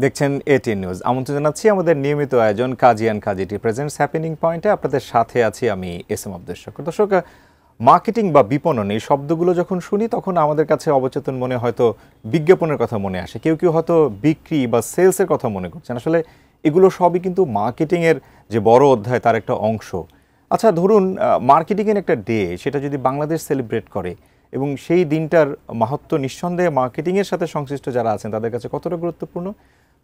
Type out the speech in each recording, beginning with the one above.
দেখছেন ATN news. আমন্ত্রণ জানাচ্ছি আমাদের নিয়মিত আয়োজন কাজী অ্যান্ড কাজীটি প্রেজেন্টস হ্যাপেনিং পয়েন্টে। আপনাদের সাথে আছি আমি এস এম আব্দুল শকুর। দর্শক, মার্কেটিং বা বিপণন এই শব্দগুলো যখন শুনি তখন আমাদের কাছে অবচেতন মনে হয়তো বিজ্ঞাপনের কথা মনে আসে, কেউ কেউ হয়তো বিক্রি বা সেলসের কথা মনে করছেন। আসলে এগুলো সবই কিন্তু মার্কেটিংয়ের যে বড় অধ্যায় তার একটা অংশ। আচ্ছা, ধরুন মার্কেটিংয়ের একটা ডে, সেটা যদি বাংলাদেশ সেলিব্রেট করে এবং সেই দিনটার মাহাত্ম্য নিঃসন্দেহে মার্কেটিংয়ের সাথে সংশ্লিষ্ট যারা আছেন তাদের কাছে কতটা গুরুত্বপূর্ণ।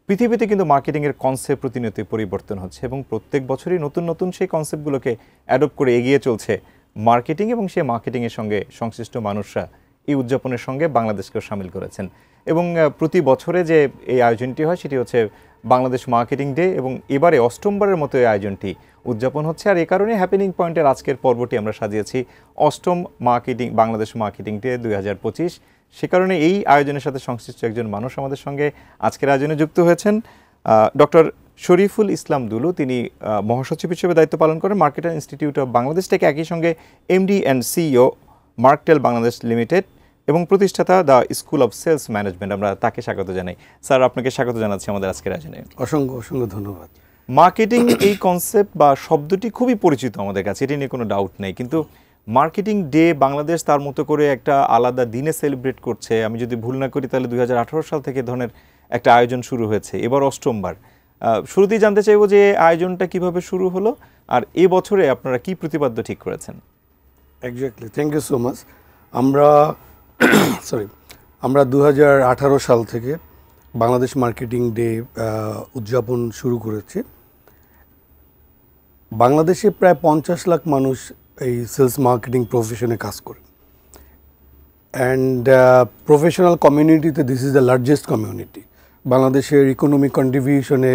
পৃথিবীতে কিন্তু মার্কেটিংয়ের কনসেপ্ট প্রতিনিয়তই পরিবর্তন হচ্ছে এবং প্রত্যেক বছরই নতুন নতুন সেই কনসেপ্টগুলোকে অ্যাডপ্ট করে এগিয়ে চলছে মার্কেটিং, এবং সেই মার্কেটিংয়ের সঙ্গে সংশ্লিষ্ট মানুষরা এই উদযাপনের সঙ্গে বাংলাদেশকেও সামিল করেছেন। এবং প্রতি বছরে যে এই আয়োজনটি হয় সেটি হচ্ছে বাংলাদেশ মার্কেটিং ডে, এবং এবারে অষ্টমবারের মতো এই আয়োজনটি উদযাপন হচ্ছে। আর এ কারণে হ্যাপেনিং পয়েন্টের আজকের পর্বটি আমরা সাজিয়েছি অষ্টম বাংলাদেশ মার্কেটিং ডে 2025। সে কারণে এই আয়োজনের সাথে সংশ্লিষ্ট একজন মানুষ আমাদের সঙ্গে আজকের আয়োজনে যুক্ত হয়েছেন। ডক্টর শরীফুল ইসলাম দুলু, তিনি মহাসচিব হিসেবে দায়িত্ব পালন করেন মার্কেটার ইনস্টিটিউট অফ বাংলাদেশ থেকে, একই সঙ্গে MD and CEO Marktel Bangladesh limited এবং প্রতিষ্ঠাতা the school of sales management. আমরা তাকে স্বাগত জানাই। স্যার, আপনাকে স্বাগত জানাচ্ছি আমাদের আজকের আয়োজনে। অসংখ্য অসংখ্য ধন্যবাদ। মার্কেটিং এই কনসেপ্ট বা শব্দটি খুবই পরিচিত আমাদের কাছে, এটি নিয়ে কোনো ডাউট নেই, কিন্তু মার্কেটিং ডে বাংলাদেশ তার মতো করে একটা আলাদা দিনে সেলিব্রেট করছে। আমি যদি ভুল না করি তাহলে 2018 সাল থেকে ধরনের একটা আয়োজন শুরু হয়েছে, এবার অষ্টমবার। শুরুতেই জানতে চাইব যে আয়োজনটা কিভাবে শুরু হলো আর এ বছরে আপনারা কি প্রতিপাদ্য ঠিক করেছেন। Exactly, thank you so much. আমরা 2018 সাল থেকে বাংলাদেশ মার্কেটিং ডে উদযাপন শুরু করেছি। বাংলাদেশে প্রায় 50 লাখ মানুষ এই সেলস মার্কেটিং প্রফেশনে কাজ করে, অ্যান্ড প্রফেশনাল কমিউনিটিতে this is the largest community. বাংলাদেশের ইকোনমিক কন্ট্রিবিউশনে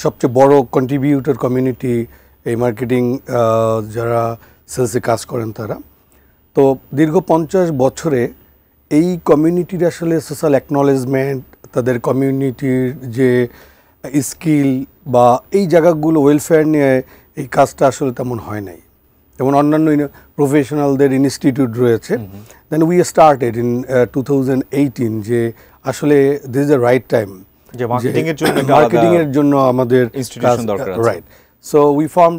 সবচেয়ে বড় কন্ট্রিবিউটর কমিউনিটি এই মার্কেটিং, যারা সেলসে কাজ করেন তারা। তো দীর্ঘ 50 বছরে এই কমিউনিটির আসলে সোশ্যাল অ্যাকনলেজমেন্ট, তাদের কমিউনিটির যে স্কিল বা এই জায়গাগুলো ওয়েলফেয়ার নিয়ে এই কাজটা আসলে তেমন হয় নাই। যেমন অন্যান্য প্রফেশনালদের ইনস্টিটিউট রয়েছে। দেন উই স্টার্টেড ইন 2018 যে আসলে this is the right time যে মার্কেটিংয়ের জন্য আমাদের ইনস্টিটিউশন দরকার আছে। Right. So we form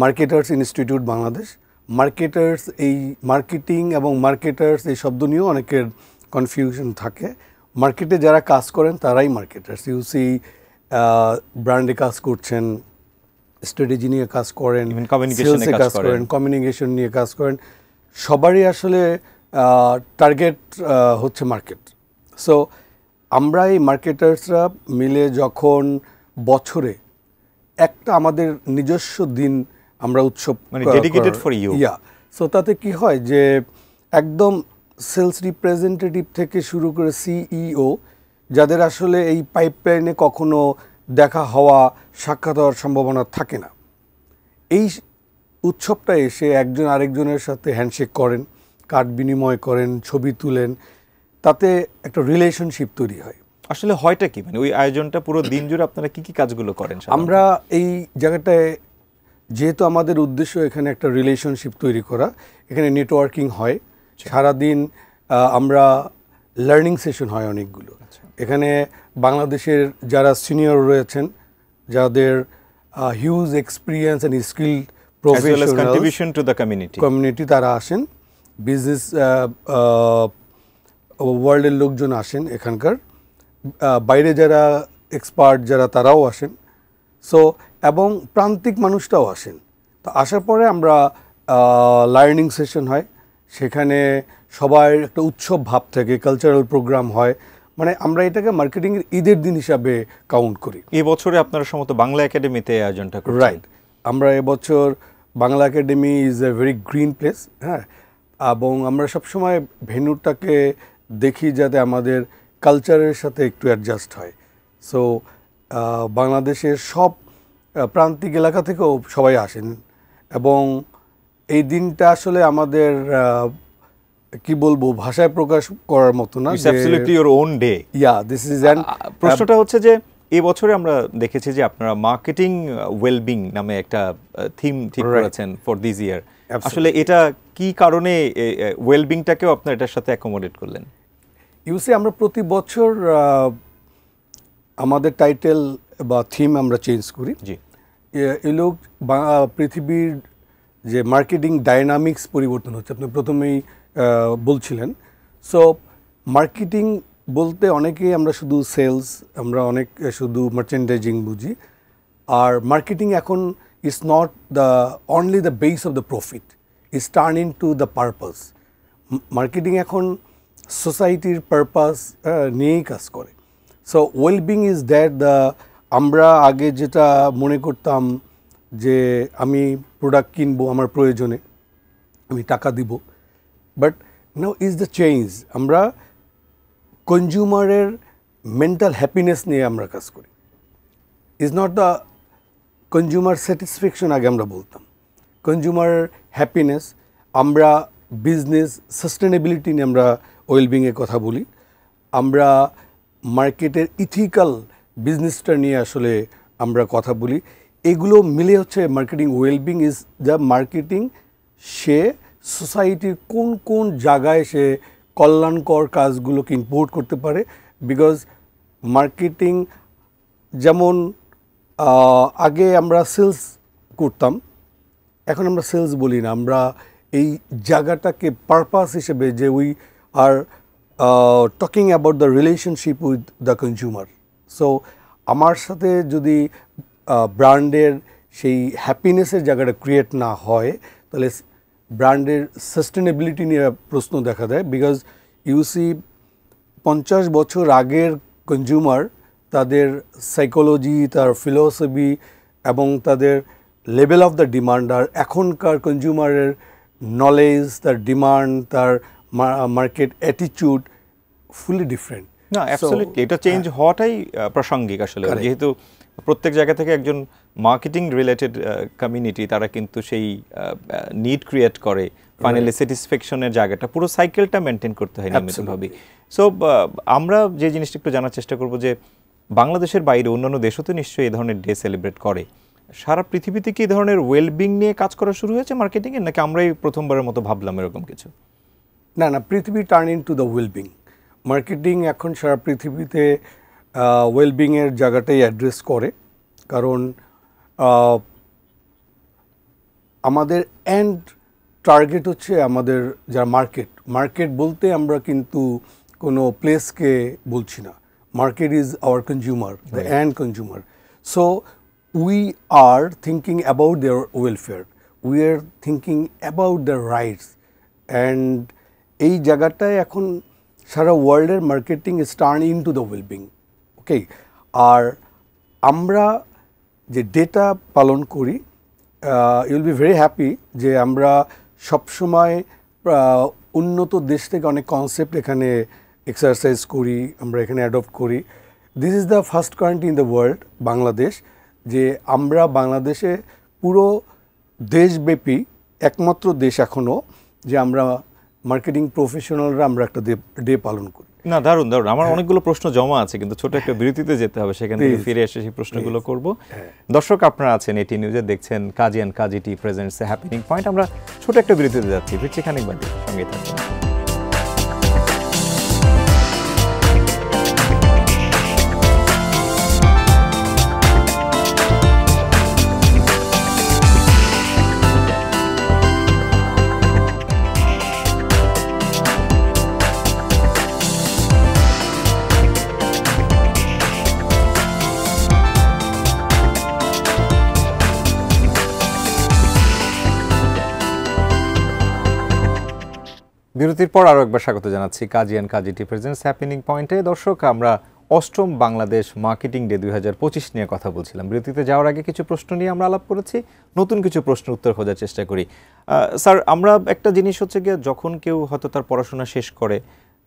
marketers institute Bangladesh. Marketers, এই মার্কেটিং এবং মার্কেটার্স এই শব্দ নিয়েও অনেকের কনফিউশন থাকে। মার্কেটে যারা কাজ করেন তারাই মার্কেটার্স। ইউসি ব্র্যান্ডে কাজ করছেন, স্ট্র্যাটেজি নিয়ে কাজ করেন, সেলসে কাজ করেন, কমিউনিকেশন নিয়ে কাজ করেন, সবারই আসলে টার্গেট হচ্ছে মার্কেট। সো আমরা এই মার্কেটার্সরা মিলে যখন বছরে একটা আমাদের নিজস্ব দিন আমরা উৎসব, মানে ডেডিকেটেড ফর ইউ, সো তাতে কি হয় যে একদম সেলস রিপ্রেজেন্টেটিভ থেকে শুরু করে সিইও, যাদের আসলে এই পাইপলাইনে কখনো দেখা হওয়া, সাক্ষাৎ হওয়ার সম্ভাবনা থাকে না, এই উৎসবটা এসে একজন আরেকজনের সাথে হ্যান্ডশেক করেন, কার্ড বিনিময় করেন, ছবি তুলেন, তাতে একটা রিলেশনশিপ তৈরি হয়। আসলে হয়টা কি, মানে ওই আয়োজনটা পুরো দিন জুড়ে আপনারা কি কি কাজগুলো করেন? আমরা এই জায়গাটায়, যেহেতু আমাদের উদ্দেশ্য এখানে একটা রিলেশনশিপ তৈরি করা, এখানে নেটওয়ার্কিং হয় সারাদিন। আমরা লার্নিং সেশন হয় অনেকগুলো। এখানে বাংলাদেশের যারা সিনিয়র রয়েছেন, যাদের huge experience and skill professional community, তারা আসেন। বিজনেস ওয়ার্ল্ডের লোকজন আসেন এখানকার, বাইরে যারা এক্সপার্ট যারা তারাও আসেন। সো এবং প্রান্তিক মানুষটাও আসেন। তো আসার পরে আমরা লার্নিং সেশন হয়, সেখানে সবাই একটা উৎসব ভাব থাকে, কালচারাল প্রোগ্রাম হয়। মানে আমরা এটাকে মার্কেটিংয়ের ঈদের দিন হিসাবে কাউন্ট করি। এবছরে আপনারা সম্ভবত বাংলা একাডেমিতে আয়োজনটা করছেন। রাইট, আমরা এবছর Bangla academy is a very green place, হ্যাঁ, এবং আমরা সবসময় ভেন্যুটাকে দেখি যাতে আমাদের কালচারের সাথে একটু অ্যাডজাস্ট হয়। সো বাংলাদেশের সব প্রান্তিক এলাকা থেকেও সবাই আসেন, এবং এই দিনটা আসলে আমাদের কি বলবো, ভাষায় প্রকাশ করার মতো না। প্রশ্নটা হচ্ছে যে এবছরে আমরা দেখেছি যে আপনারা মার্কেটিং ওয়েলবিং নামে একটা থিম ঠিক করেছেন ফর দিস ইয়ার। আসলে এটা কি কারণে ওয়েলবিংটাকেও আপনারা এটার সাথে অ্যাকোমোডেট করলেন? ইউসি আমরা প্রতি বছর আমাদের টাইটেল বা থিম আমরা চেঞ্জ করি। জি। এগুলো পৃথিবীর যে মার্কেটিং ডাইনামিক্স পরিবর্তন হচ্ছে, আপনি প্রথমেই বলছিলেন। সো মার্কেটিং বলতে অনেকেই আমরা শুধু সেলস, আমরা অনেক শুধু মার্চেন্ডাইজিং বুঝি। আর মার্কেটিং এখন is not the only the base of the profit, is turn into the purpose. Marketing এখন সোসাইটির পারপাস নিয়েই কাজ করে। So wellbeing is that the, আমরা আগে যেটা মনে করতাম যে আমি প্রোডাক্ট কিনবো আমার প্রয়োজনে, আমি টাকা দিব, but now is the change. আমরা কনজিউমারের মেন্টাল হ্যাপিনেস নিয়ে আমরা কাজ করি। Is not the consumer satisfaction, আগে আমরা বলতাম কনজিউমার হ্যাপিনেস। আমরা বিজনেস সাস্টেনেবিলিটি নিয়ে আমরা ওয়েলবিংয়ের কথা বলি। আমরা মার্কেটের ইথিক্যাল বিজনেসটা নিয়ে আসলে আমরা কথা বলি। এগুলো মিলে হচ্ছে marketing. Wellbeing is the marketing, সে সোসাইটির কোন কোন জায়গায় সে কল্যাণকর কাজগুলোকে ইম্পোর্ট করতে পারে। বিকজ মার্কেটিং যেমন আগে আমরা সেলস করতাম, এখন আমরা সেলস বলি না, আমরা এই জায়গাটাকে পারপাস হিসেবে যে we are talking about the relationship with the consumer. So আমার সাথে যদি ব্র্যান্ডের সেই হ্যাপিনেসের জায়গাটা ক্রিয়েট না হয়, তাহলে ব্র্যান্ডের সাস্টেনেবিলিটি নিয়ে প্রশ্ন দেখা দেয়। বিকজ ইউসি 50 বছর আগের কনজিউমার, তাদের সাইকোলজি, তার ফিলসফি এবং তাদের লেভেল অফ দ্য ডিমান্ড, আর এখনকার কনজিউমারের নলেজ, তার ডিমান্ড, তার মার্কেট অ্যাটিটিউড ফুলি ডিফারেন্ট। না, অ্যাবসলিউটলি এটা চেঞ্জ হওয়াটাই প্রাসঙ্গিক আসলে। যেহেতু প্রত্যেক জায়গা থেকে একজন মার্কেটিং রিলেটেড কমিউনিটি, তারা কিন্তু সেই নিড ক্রিয়েট করে, ফাইনালি স্যাটিসফ্যাকশনের জায়গাটা, পুরো সাইকেলটা মেনটেন করতে হয় নিয়মিতভাবে। সো আমরা যে জিনিসটা একটু জানার চেষ্টা করব যে বাংলাদেশের বাইরে অন্যান্য দেশও তো নিশ্চয়ই এই ধরনের ডে সেলিব্রেট করে। সারা পৃথিবীতে কি এই ধরনের ওয়েলবিং নিয়ে কাজ করা শুরু হয়েছে মার্কেটিংয়ে, নাকি আমরাই প্রথমবারের মতো ভাবলাম এরকম কিছু? না না, পৃথিবী turn into the wellbeing. Marketing এখন সারা পৃথিবীতে ওয়েলবিংয়ের জায়গাটাই অ্যাড্রেস করে। কারণ আমাদের এন্ড টার্গেট হচ্ছে আমাদের যারা মার্কেট বলতে আমরা কিন্তু কোনো প্লেসকে বলছি না। Market is our consumer, the end consumer. So we are thinking about their welfare, we are thinking about their rights. And এই জায়গাটায় এখন সারা ওয়ার্ল্ডের marketing is turn into the wellbeing. Okay, আর আমরা যে ডেটা পালন করি, you will be very happy যে আমরা সবসময় উন্নত দেশ থেকে অনেক কনসেপ্ট এখানে এক্সারসাইজ করি, আমরা এখানে অ্যাডপ্ট করি। This is the first country in the world, Bangladesh, যে আমরা বাংলাদেশে পুরো দেশব্যাপী একমাত্র দেশ এখনও যে আমরা মার্কেটিং প্রফেশনালরা আমরা একটা ডে পালন করি। না, দারুণ দারুণ। আমার অনেকগুলো প্রশ্ন জমা আছে, কিন্তু ছোট একটা বিরতিতে যেতে হবে, সেখান থেকে ফিরে এসে সেই প্রশ্নগুলো করব। দর্শক, আপনারা আছেন এটি নিউজে, দেখছেন Kazi and Kazi tea presents happening point. আমরা ছোট একটা বিরতিতে যাচ্ছি, ফিরছি খানিক বাদে, সঙ্গে থাকবেন। বিরতির পর আরও একবার স্বাগত জানাচ্ছি Kazi and Kazi tea presents happening পয়েন্টে। দর্শক, আমরা অষ্টম বাংলাদেশ মার্কেটিং ডে 2025 নিয়ে কথা বলছিলাম। বিরতিতে যাওয়ার আগে কিছু প্রশ্ন নিয়ে আমরা আলাপ করেছি, নতুন কিছু প্রশ্নের উত্তর খোঁজার চেষ্টা করি। স্যার, আমরা একটা জিনিস হচ্ছে গিয়ে, যখন কেউ হয়তো তার পড়াশোনা শেষ করে,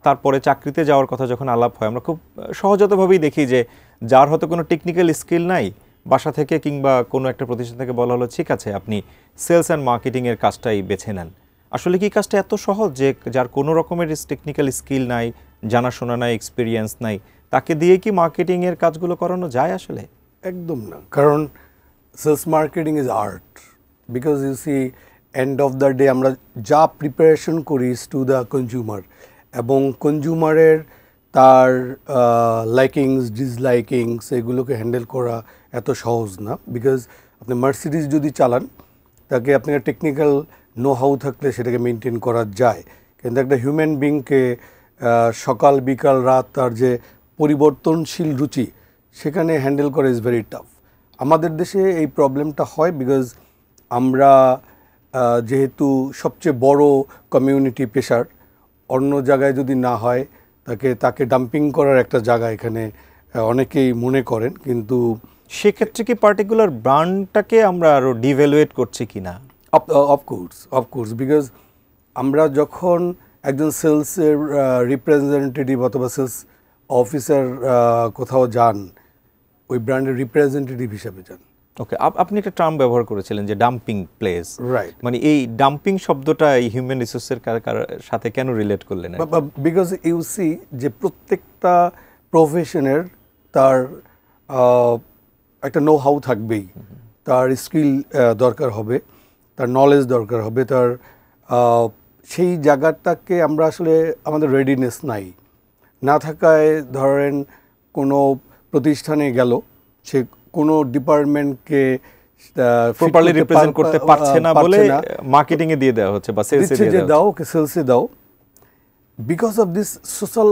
তারপরে চাকরিতে যাওয়ার কথা যখন আলাপ হয়, আমরা খুব সহজতভাবেই দেখি যে যার হয়তো কোনো টেকনিক্যাল স্কিল নাই, বাসা থেকে কিংবা কোনো একটা প্রতিষ্ঠান থেকে বলা হলো ঠিক আছে আপনি সেলস অ্যান্ড মার্কেটিংয়ের কাজটাই বেছে নেন। আসলে কি কাজটা এত সহজ যে যার কোনো রকমের টেকনিক্যাল স্কিল নাই, জানাশোনা নাই, এক্সপিরিয়েন্স নাই, তাকে দিয়ে কি মার্কেটিংয়ের কাজগুলো করানো যায় আসলে? একদম না, কারণ sales marketing is art. Because you see, end of the day আমরা যা প্রিপারেশন করি টু দ্য কনজিউমার, এবং কনজিউমারের তার লাইকিংস ডিসলাইকিংস এগুলোকে হ্যান্ডেল করা এত সহজ না, বিকজ আপনি মার্সিডিজ যদি চালান তাকে আপনার টেকনিক্যাল নো হাউ থাকলে সেটাকে মেনটেন করা যায়, কিন্তু একটা হিউম্যান বিংকে সকাল বিকাল রাত তার যে পরিবর্তনশীল রুচি সেখানে হ্যান্ডেল করা ইজ ভেরি টাফ। আমাদের দেশে এই প্রবলেমটা হয় বিকজ আমরা যেহেতু সবচেয়ে বড় কমিউনিটি পেশার, অন্য জায়গায় যদি না হয় তাকে ডাম্পিং করার একটা জায়গা এখানে অনেকেই মনে করেন, কিন্তু সেক্ষেত্রে কি পার্টিকুলার ব্র্যান্ডটাকে আমরা আরো ডিভ্যালুয়েট করছি কিনা? অফকোর্স বিকজ আমরা যখন একজন সেলসের রিপ্রেজেন্টেটিভ অথবা সেলস অফিসার কোথাও যান, ওই ব্র্যান্ডের রিপ্রেজেন্টেটিভ হিসাবে যান। ওকে, আপনি একটা টার্ম ব্যবহার করেছিলেন যে ডাম্পিং প্লেস, রাইট? মানে এই ডাম্পিং শব্দটা এই হিউম্যান রিসোর্সের সাথে কেন রিলেট করলেন? বিকজ ইউ সি যে প্রত্যেকটা প্রফেশনের তার একটা নো হাউ থাকবেই, তার স্কিল দরকার হবে, তার নলেজ দরকার হবে, তার সেই জায়গাটাকে আমরা আসলে আমাদের রেডিনেস নাই, না থাকায় ধরেন কোনো প্রতিষ্ঠানে গেল, সে কোনো ডিপার্টমেন্টকে প্রপারলি রিপ্রেজেন্ট করতে পারছে না বলে মার্কেটিং এ দিয়ে দেওয়া হচ্ছে বা সেলসে দিয়ে দেওয়া দাও, ওকে সেলসে দাও। Because of this social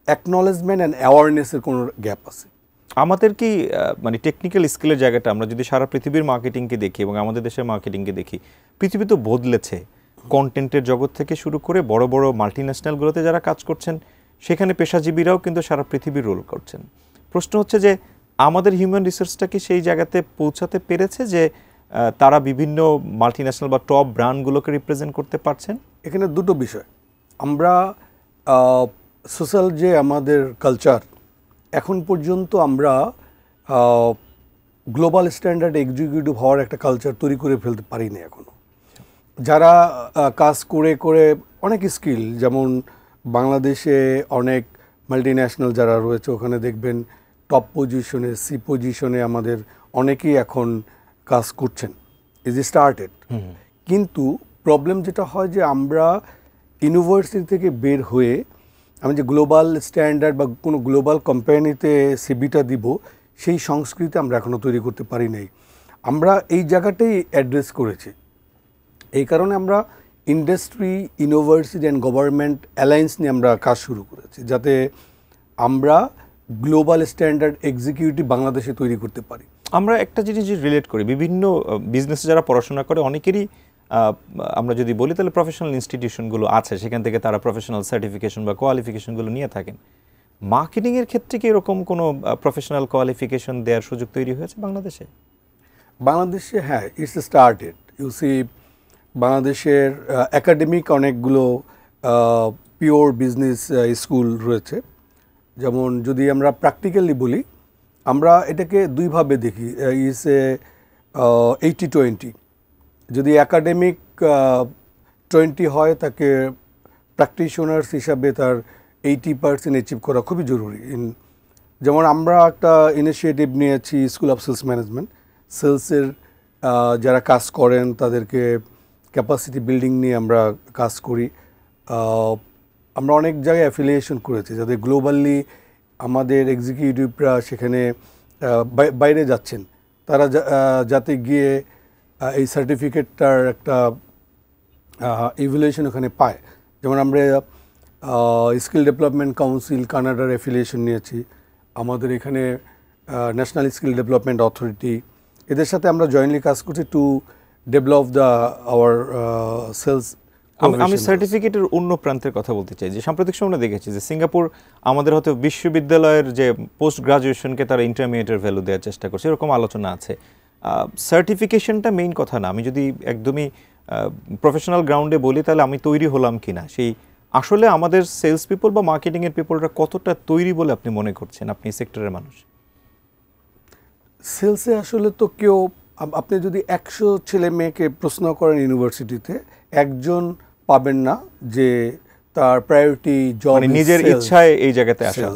acknowledgement and অ্যাওয়ারনেসের কোনো গ্যাপ আছে। আমাদের কি মানে টেকনিক্যাল স্কিলের জায়গাটা আমরা যদি সারা পৃথিবীর মার্কেটিংকে দেখি এবং আমাদের দেশের মার্কেটিংকে দেখি, পৃথিবী তো বদলেছে। কন্টেন্টের জগৎ থেকে শুরু করে বড় বড় মাল্টিন্যাশনালগুলোতে যারা কাজ করছেন সেখানে পেশাজীবীরাও কিন্তু সারা পৃথিবীর রোল করছেন। প্রশ্ন হচ্ছে যে আমাদের হিউম্যান রিসোর্সটা কি সেই জায়গাতে পৌঁছাতে পেরেছে যে তারা বিভিন্ন মাল্টিন্যাশনাল বা টপ ব্র্যান্ডগুলোকে রিপ্রেজেন্ট করতে পারছেন? এখানে দুটো বিষয়। আমরা সোশ্যাল যে আমাদের কালচার, এখন পর্যন্ত আমরা গ্লোবাল স্ট্যান্ডার্ড এক্সিকিউটিভ হওয়ার একটা কালচার তৈরি করে ফেলতে পারিনি এখনও। যারা কাজ করে করে অনেক স্কিল, যেমন বাংলাদেশে অনেক মাল্টিন্যাশনাল যারা রয়েছে ওখানে দেখবেন টপ পজিশনে, সি পজিশনে আমাদের অনেকেই এখন কাজ করছেন, ইজ স্টার্টেড। কিন্তু প্রবলেম যেটা হয় যে আমরা ইউনিভার্সিটি থেকে বের হয়ে আমি যে গ্লোবাল স্ট্যান্ডার্ড বা কোনো গ্লোবাল কোম্পানিতে সিভিটা দিব, সেই সংস্কৃতি আমরা এখনও তৈরি করতে পারি নাই। আমরা এই জায়গাটাই অ্যাড্রেস করেছি। এই কারণে আমরা industry, university and government alliance নিয়ে আমরা কাজ শুরু করেছি, যাতে আমরা গ্লোবাল স্ট্যান্ডার্ড এক্সিকিউটিভ বাংলাদেশে তৈরি করতে পারি। আমরা একটা জিনিস রিলেট করি, বিভিন্ন বিজনেসে যারা পড়াশোনা করে অনেকেরই আমরা যদি বলি তাহলে প্রফেশনাল ইনস্টিটিউশনগুলো আছে, সেখান থেকে তারা প্রফেশনাল সার্টিফিকেশন বা কোয়ালিফিকেশনগুলো নিয়ে থাকেন। মার্কেটিংয়ের ক্ষেত্রে কি এরকম কোনো প্রফেশনাল কোয়ালিফিকেশন দেওয়ার সুযোগ তৈরি হয়েছে বাংলাদেশে? বাংলাদেশে হ্যাঁ, ইটস স্টার্টেড। ইউ সি বাংলাদেশের একাডেমিক অনেকগুলো পিওর বিজনেস স্কুল রয়েছে। যেমন যদি আমরা প্র্যাকটিক্যালি বলি, আমরা এটাকে দুইভাবে দেখি, ইজ এ 80-20। যদি একাডেমিক 20 হয়, তাকে প্র্যাকটিশনার্স হিসাবে তার 80% অ্যাচিভ করা খুবই জরুরি। যেমন আমরা একটা ইনিশিয়েটিভ নিয়েছি স্কুল অফ সেলস ম্যানেজমেন্ট। সেলসের যারা কাজ করেন তাদেরকে ক্যাপাসিটি বিল্ডিং নিয়ে আমরা কাজ করি। আমরা অনেক জায়গায় অ্যাফিলিয়েশন করেছি, যাতে গ্লোবালি আমাদের এক্সিকিউটিভরা সেখানে বাইরে যাচ্ছেন, তারা যাতে গিয়ে এই সার্টিফিকেটটার একটা ইভ্যালুয়েশন ওখানে পায়। যেমন আমরা স্কিল ডেভেলপমেন্ট কাউন্সিল কানাডার অ্যাফিলিয়েশন নিয়েছি, আমাদের এখানে ন্যাশনাল স্কিল ডেভেলপমেন্ট অথরিটি, এদের সাথে আমরা জয়েন্টলি কাজ করছি টু ডেভেলপ আওয়ার সেলস। আমি সার্টিফিকেটের অন্য প্রান্তের কথা বলতে চাই যে সাম্প্রতিক সময় আমরা দেখেছি যে সিঙ্গাপুর আমাদের হয়তো বিশ্ববিদ্যালয়ের যে পোস্ট গ্রাজুয়েশনকে তারা ইন্টারমিডিয়েটের ভ্যালু দেওয়ার চেষ্টা করছে, এরকম আলোচনা আছে। সার্টিফিকেশনটা মেইন কথা না, আমি যদি একদমই প্রফেশনাল গ্রাউন্ডে বলি তাহলে আমি তৈরি হলাম কিনা, সেই আসলে আমাদের সেলস পিপল বা মার্কেটিংয়ের পিপলরা কতটা তৈরি বলে আপনি মনে করছেন, আপনি সেক্টরের মানুষ? সেলসে আসলে তো কেউ, আপনি যদি 100 ছেলে মেয়েকে প্রশ্ন করেন ইউনিভার্সিটিতে, একজন পাবেন না যে তার প্রায়োরিটি জব নিজের ইচ্ছায় এই জায়গাতে আসা।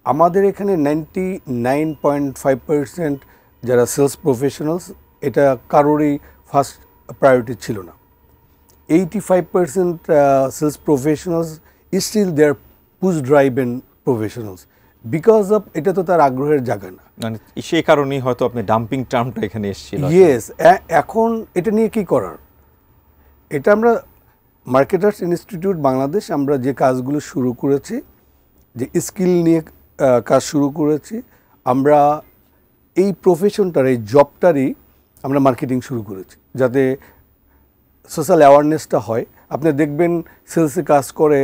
আমাদের এখানে 99.5% যারা সেলস প্রফেশনালস, এটা কারোরই ফার্স্ট প্রায়োরিটি ছিল না। 85% sales professionals still they are push drive and professionals because of এটা তো তার আগ্রহের জায়গা না। মানে সেই কারণেই হয়তো আপনি ডাম্পিং টার্মটা এখানে এসেছিল। ইয়েস, এখন এটা নিয়ে কি করার, এটা আমরা মার্কেটার্স ইনস্টিটিউট বাংলাদেশ আমরা যে কাজগুলো শুরু করেছি, যে স্কিল নিয়ে কাজ শুরু করেছি, আমরা এই প্রফেশনটার এই জবটারই আমরা মার্কেটিং শুরু করেছি যাতে সোশ্যাল অ্যাওয়ারনেসটা হয়। আপনি দেখবেন সেলসে কাজ করে,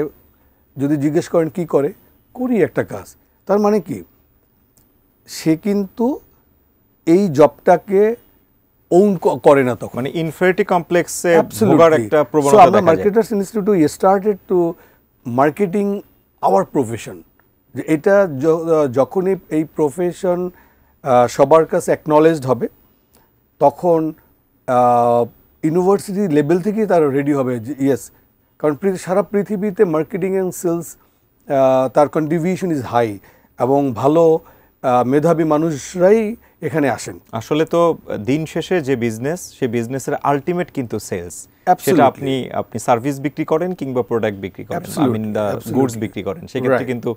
যদি জিজ্ঞেস করেন কি করে, করি একটা কাজ, তার মানে কি সে কিন্তু এই জবটাকে ওন করে না তখন, মানে ইনফেরিটি কমপ্লেক্সে ভোগার একটা প্রবণতা দেখা যায়। Marketers institute started to marketing our profession, যে এটা যখনই এই প্রফেশন সবার কাছে অ্যাকনলেজড হবে তখন ইউনিভার্সিটি লেভেল থেকেই তারা রেডি হবে যে ইয়েস, কারণ সারা পৃথিবীতে মার্কেটিং অ্যান্ড সেলস তার কন্ট্রিবিউশন ইজ হাই এবং ভালো মেধাবী মানুষরাই এখানে আসেন। আসলে তো দিন শেষে যে বিজনেস, সেই বিজনেসের আলটিমেট কিন্তু সেলস। সেটা আপনি সার্ভিস বিক্রি করেন কিংবা প্রোডাক্ট বিক্রি করেন, আই মিন দ্য গুডস বিক্রি করেন, সেক্ষেত্রে কিন্তু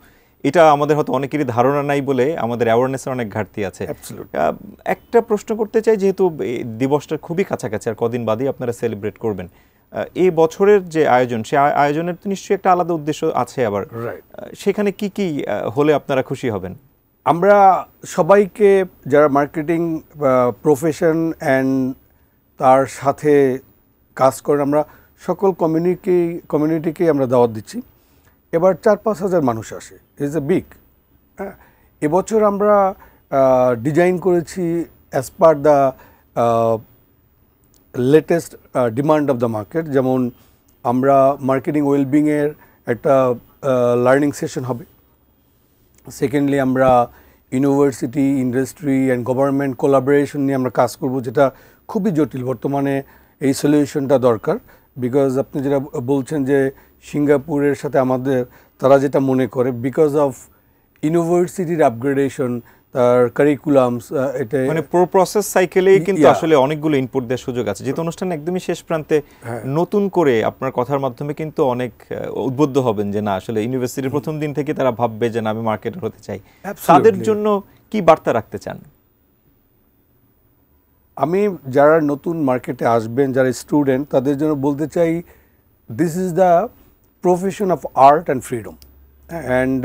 এটা আমাদের হয়তো অনেকেরই ধারণা নাই বলে আমাদের অ্যাওয়ারনেসের অনেক ঘাটতি আছে। একটা প্রশ্ন করতে চাই, যেহেতু দিবসটা খুবই কাছাকাছি আর কদিন বাদেই আপনারা সেলিব্রেট করবেন, এই বছরের যে আয়োজন, সে আয়োজনের তো নিশ্চয়ই একটা আলাদা উদ্দেশ্য আছে আবার, সেখানে কি কি হলে আপনারা খুশি হবেন? আমরা সবাইকে যারা মার্কেটিং প্রফেশন অ্যান্ড তার সাথে কাজ করেন, আমরা সকল কমিউনিটিকেই আমরা দাওয়াত দিচ্ছি। এবার 4-5 হাজার মানুষ আসে, ইজ এ বিগ। হ্যাঁ, এবছর আমরা ডিজাইন করেছি as per the latest demand of the market. যেমন আমরা মার্কেটিং ওয়েলবিংয়ের একটা লার্নিং সেশন হবে। সেকেন্ডলি আমরা university, industry and government collaboration নিয়ে আমরা কাজ করব, যেটা খুবই জটিল। বর্তমানে এই সলিউশনটা দরকার, বিকজ আপনি যেটা বলছেন যে সিঙ্গাপুরের সাথে আমাদের, তারা যেটা মনে করে বিকজ অফ ইউনিভার্সিটির আপগ্রেডেশন, তার কারিকুলামস, এটা মানে পুরো প্রসেস সাইকেলেই কিন্তু আসলে অনেকগুলো ইনপুট দেওয়ার সুযোগ আছে। যেহেতু অনুষ্ঠান একদমই শেষ প্রান্তে, নতুন করে আপনার কথার মাধ্যমে কিন্তু অনেক উদ্বুদ্ধ হবেন যে না, আসলে ইউনিভার্সিটির প্রথম দিন থেকে তারা ভাববে যে না, আমি মার্কেটার হতে চাই। তাদের জন্য কি বার্তা রাখতে চান? আমি যারা নতুন মার্কেটে আসবেন, যারা স্টুডেন্ট, তাদের জন্য বলতে চাই, this is the profession of art and freedom, and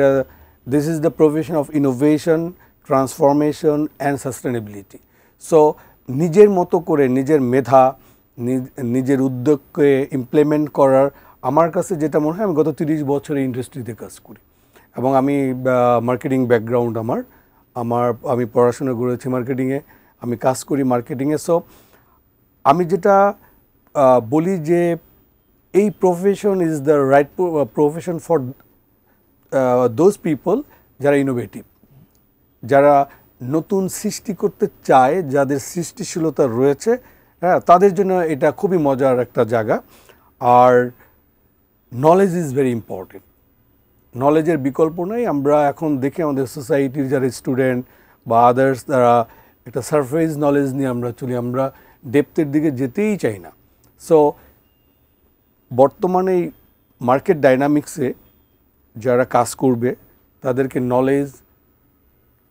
this is the profession of innovation, transformation and sustainability. So নিজের মতো করে নিজের মেধা, নিজের উদ্যোগকে ইমপ্লিমেন্ট করার, আমার কাছে যেটা মনে হয়, আমি গত 30 বছরে ইন্ডাস্ট্রিতে কাজ করি এবং আমি মার্কেটিং ব্যাকগ্রাউন্ড আমি পড়াশোনা করেছি মার্কেটিংয়ে, আমি কাজ করি মার্কেটিংয়ে। সো আমি যেটা বলি যে এই profession is the right profession for those people যারা ইনোভেটিভ, যারা নতুন সৃষ্টি করতে চায়, যাদের সৃষ্টিশীলতা রয়েছে, হ্যাঁ, তাদের জন্য এটা খুবই মজার একটা জায়গা। আর নলেজ ইজ ভেরি ইম্পর্টেন্ট, নলেজের বিকল্প নাই। আমরা এখন দেখি আমাদের সোসাইটির যারা স্টুডেন্ট বা আদার্স, তারা একটা সারফেস নলেজ নিয়ে আমরা চলি, আমরা ডেপথের দিকে যেতেই চাই না। সো বর্তমানে এই মার্কেট ডাইনামিক্সে যারা কাজ করবে, তাদেরকে নলেজ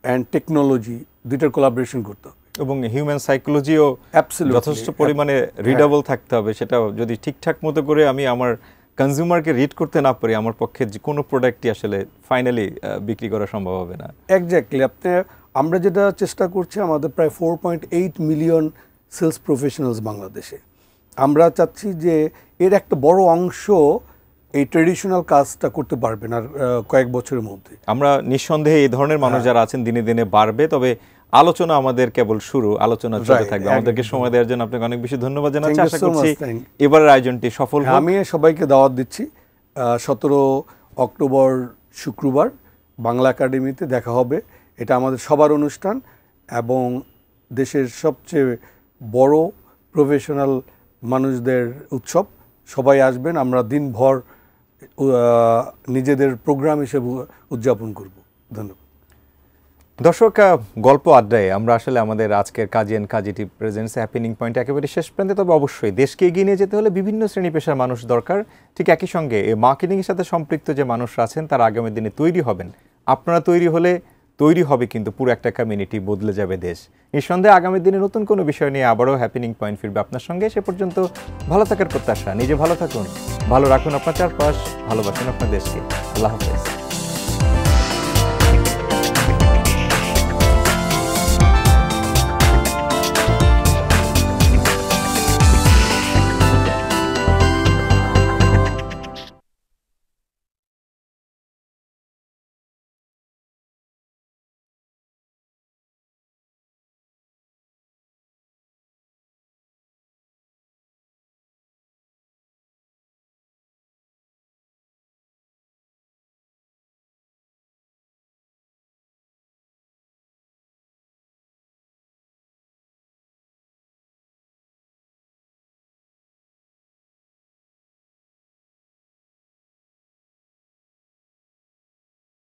অ্যান্ড টেকনোলজি দুইটার কোলাবোরেশন করতে হবে, এবং হিউম্যান সাইকোলজিও যথেষ্ট পরিমাণে রিডেবল থাকতে হবে। সেটা যদি ঠিকঠাক মতো করে আমি আমার কনজিউমারকে রিড করতে না পারি, আমার পক্ষে যে কোনো প্রোডাক্টই আসলে ফাইনালি বিক্রি করা সম্ভব হবে না। এক্স্যাক্টলি। আমরা যেটা চেষ্টা করছি, আমাদের প্রায় 4.8 মিলিয়ন সেলস প্রফেশনালস বাংলাদেশে। আমরা চাচ্ছি যে এর একটা বড় অংশ এই ট্রেডিশনাল কাজটা করতে পারবেন আর কয়েক বছরের মধ্যে। আমরা নিঃসন্দেহে এই ধরনের মানুষ যারা আছেন দিনে দিনে বাড়বে। তবে আলোচনা আমাদের কেবল শুরু, আলোচনা চলতে থাকবে। আমাদেরকে সময় দেওয়ার জন্য আপনাকে অনেক বেশি ধন্যবাদ জানাচ্ছি। আশা করছি এবারের আয়োজনটি সফল হোক। আমি সবাইকে দাওয়াত দিচ্ছি, 17 অক্টোবর শুক্রবার বাংলা একাডেমিতে দেখা হবে। এটা আমাদের সবার অনুষ্ঠান এবং দেশের সবচেয়ে বড় প্রফেশনাল মানুষদের উৎসব। সবাই আসবেন, আমরা দিনভর নিজেদের প্রোগ্রাম হিসেবে উদযাপন করব। ধন্যবাদ। দর্শক, গল্প আড্ডায় আমরা আসলে আমাদের আজকের Kazi and Kazi presents happening point একেবারে শেষ প্রান্তে। তবে অবশ্যই দেশকে এগিয়ে নিয়ে যেতে হলে বিভিন্ন শ্রেণী পেশার মানুষ দরকার। ঠিক একই সঙ্গে এই মার্কেটিংয়ের সাথে সম্পৃক্ত যে মানুষরা আছেন তারা আগামী দিনে তৈরি হবেন। আপনারা তৈরি হলে তৈরি হবে কিন্তু পুরো একটা কমিউনিটি, বদলে যাবে দেশ। নিঃসন্দেহে আগামী দিনে নতুন কোনো বিষয় নিয়ে আবারও হ্যাপেনিং পয়েন্ট ফিরবে আপনার সঙ্গে। সে পর্যন্ত ভালো থাকার প্রত্যাশা। নিজে ভালো থাকুন, ভালো রাখুন আপনার চারপাশ, ভালোবাসুন আপনার দেশকে। আল্লাহ হাফেজ।